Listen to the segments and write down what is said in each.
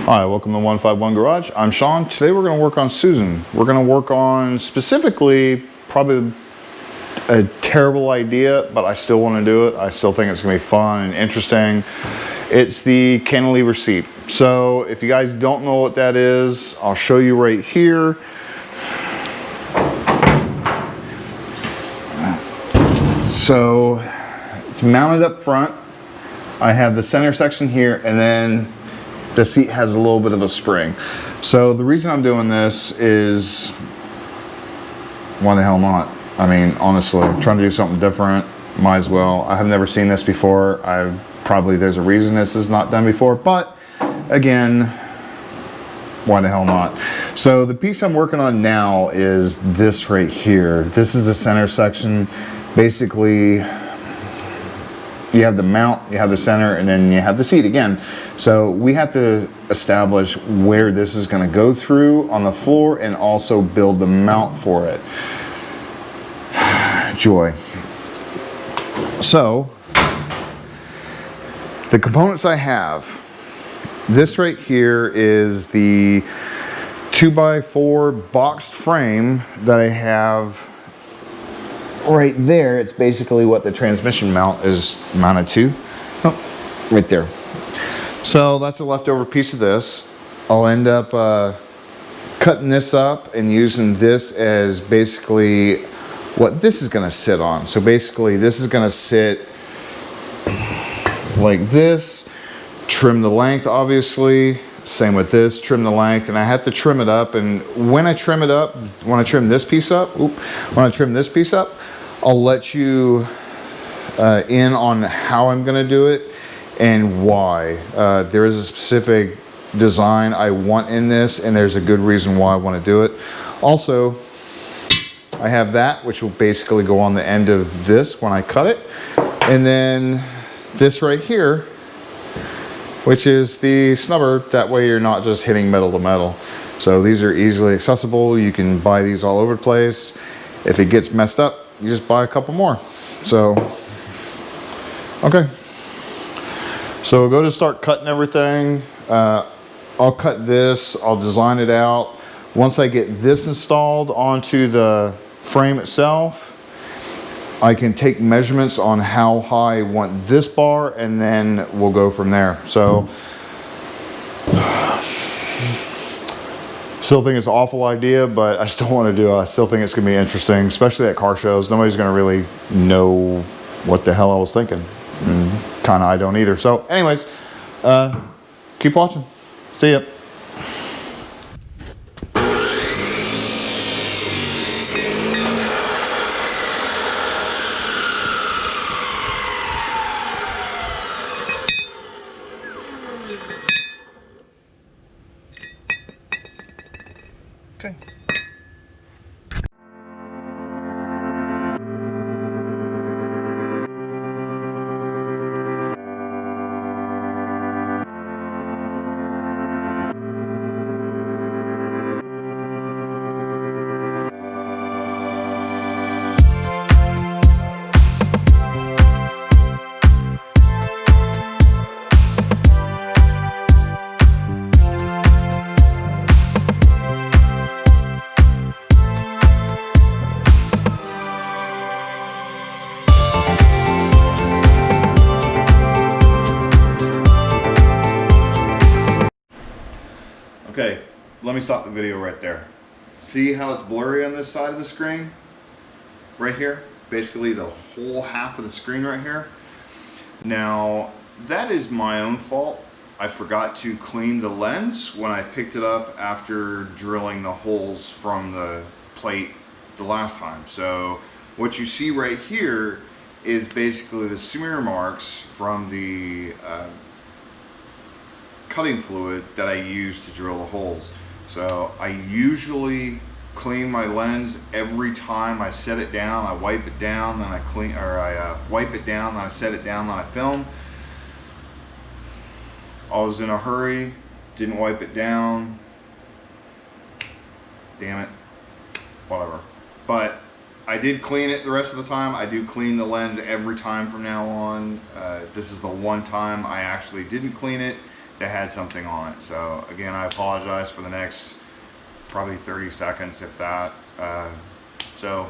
Hi, welcome to 151 Garage. I'm Sean. Today we're going to work on Susan. We're going to work on specifically probably a terrible idea, but I still want to do it. I still think it's going to be fun and interesting. It's the cantilever seat. So if you guys don't know what that is, I'll show you right here. So it's mounted up front. I have the center section here, and then the seat has a little bit of a spring. So the reason I'm doing this is, why the hell not? I mean, honestly, I'm trying to do something different. Might as well. I have never seen this before. There's a reason this is not done before, but again, why the hell not? So the piece I'm working on now is this right here. This is the center section. Basically, you have the mount, you have the center, and then you have the seat again. So we have to establish where this is going to go through on the floor and also build the mount for it. Joy. So the components I have, this right here is the 2x4 boxed frame that I have right there. It's basically what the transmission mount is mounted to. Oh, right there. So that's a leftover piece of this. I'll end up cutting this up and using this as basically what this is going to sit on. So basically this is going to sit like this, trim the length obviously, same with this, trim the length, and I have to trim it up. And when I trim it up, when I trim this piece up, I'll let you in on how I'm going to do it and why. There is a specific design I want in this, and there's a good reason why I want to do it. Also, I have that, which will basically go on the end of this when I cut it. And then this right here, which is the snubber. That way you're not just hitting metal to metal. So these are easily accessible. You can buy these all over the place. If it gets messed up, you just buy a couple more. So, okay. So we'll go to start cutting everything. I'll cut this, I'll design it out. Once I get this installed onto the frame itself, I can take measurements on how high I want this bar, and then we'll go from there. So, still think it's an awful idea, but I still want to do it. I still think it's going to be interesting, especially at car shows. Nobody's going to really know what the hell I was thinking. And kind of I don't either. So anyways, keep watching. See ya. Okay. Okay, let me stop the video right there. See how it's blurry on this side of the screen? Right here? Basically the whole half of the screen right here. Now, that is my own fault. I forgot to clean the lens when I picked it up after drilling the holes from the plate the last time. So what you see right here is basically the smear marks from the cutting fluid that I use to drill the holes. So I usually clean my lens every time I set it down. I wipe it down, then I wipe it down, then I set it down, then I film. I was in a hurry, didn't wipe it down. Damn it, whatever. But I did clean it the rest of the time. I do clean the lens every time from now on. This is the one time I actually didn't clean it it had something on it. So again, I apologize for the next probably 30 seconds, if that. So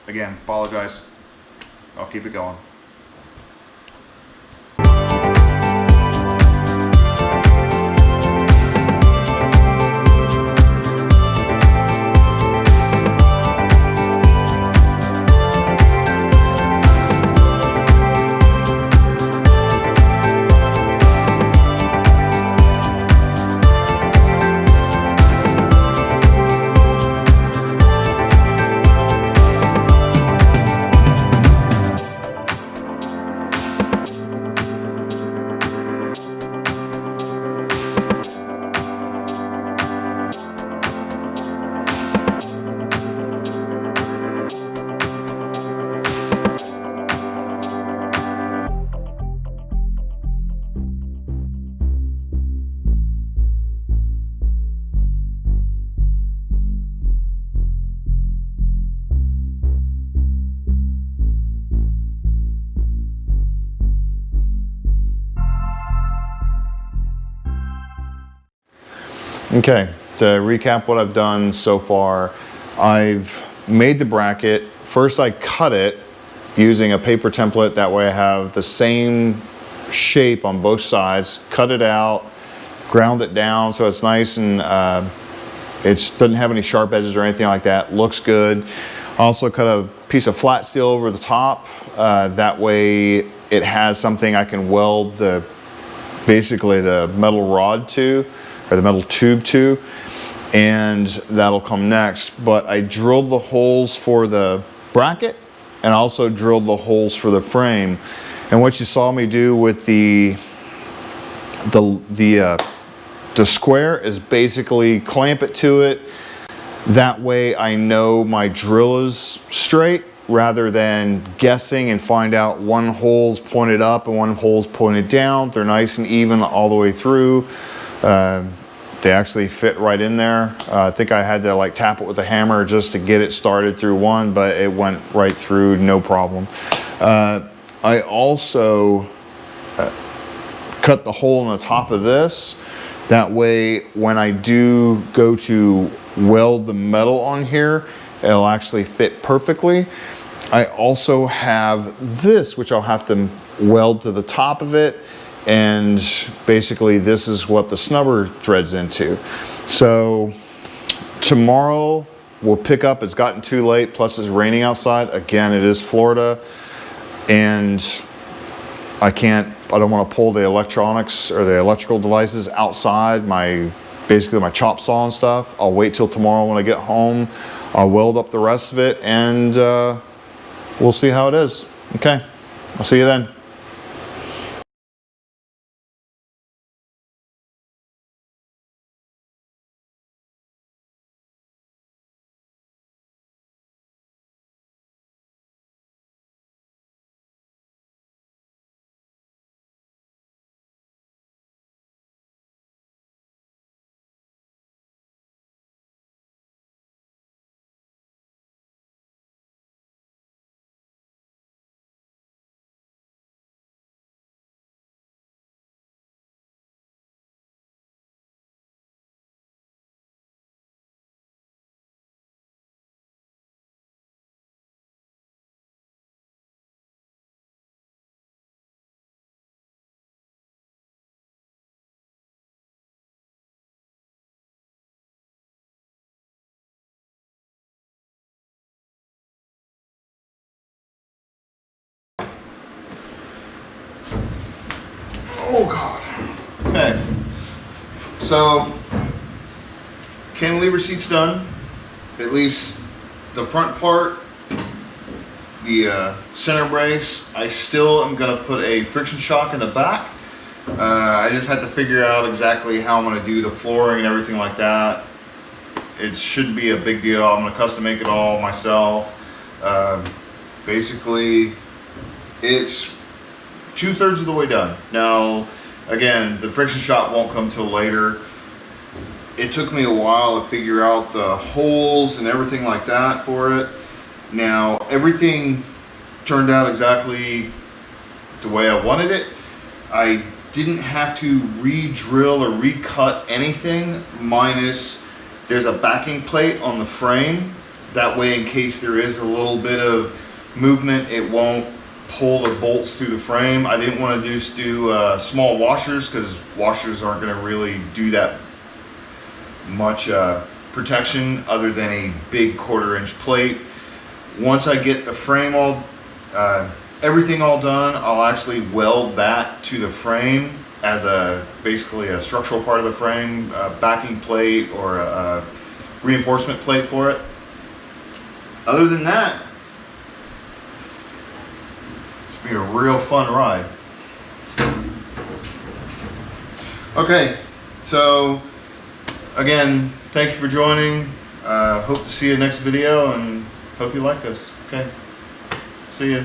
again, apologize. I'll keep it going. Okay, to recap what I've done so far, I've made the bracket. First I cut it using a paper template, that way I have the same shape on both sides. Cut it out, ground it down so it's nice and it doesn't have any sharp edges or anything like that. Looks good. I also cut a piece of flat steel over the top. That way it has something I can weld basically the metal rod to, or the metal tube to, and that'll come next. But I drilled the holes for the bracket and also drilled the holes for the frame. And what you saw me do with the square is basically clamp it to it. That way I know my drill is straight, rather than guessing and find out one hole's pointed up and one hole's pointed down. They're nice and even all the way through. They actually fit right in there. I think I had to like tap it with a hammer just to get it started through one, but it went right through, no problem. I also cut the hole in the top of this. That way, when I do go to weld the metal on here, it'll actually fit perfectly. I also have this, which I'll have to weld to the top of it. And basically this is what the snubber threads into. So tomorrow we'll pick up. It's gotten too late, plus it's raining outside. Again, it is Florida, and I don't want to pull the electronics or the electrical devices outside, basically my chop saw and stuff. I'll wait till tomorrow when I get home. I'll weld up the rest of it, and we'll see how it is. Okay, I'll see you then. Oh God. Okay. So cantilever seat's done. At least the front part, the center brace. I still am gonna put a friction shock in the back. I just had to figure out exactly how I'm gonna do the flooring and everything like that. It shouldn't be a big deal. I'm gonna custom make it all myself. Basically, it's 2/3 of the way done. Now, again, the friction shop won't come till later. It took me a while to figure out the holes and everything like that for it. Now, everything turned out exactly the way I wanted it. I didn't have to re-drill or recut anything, minus there's a backing plate on the frame. That way, in case there is a little bit of movement, it won't pull the bolts through the frame. I didn't want to just do small washers, because washers aren't going to really do that much protection other than a big 1/4 inch plate. Once I get the frame all everything all done, I'll actually weld that to the frame as basically a structural part of the frame, a backing plate or a reinforcement plate for it. Other than that, it's gonna be a real fun ride. Okay, so again, thank you for joining. Hope to see you next video, and hope you like this. Okay, see ya.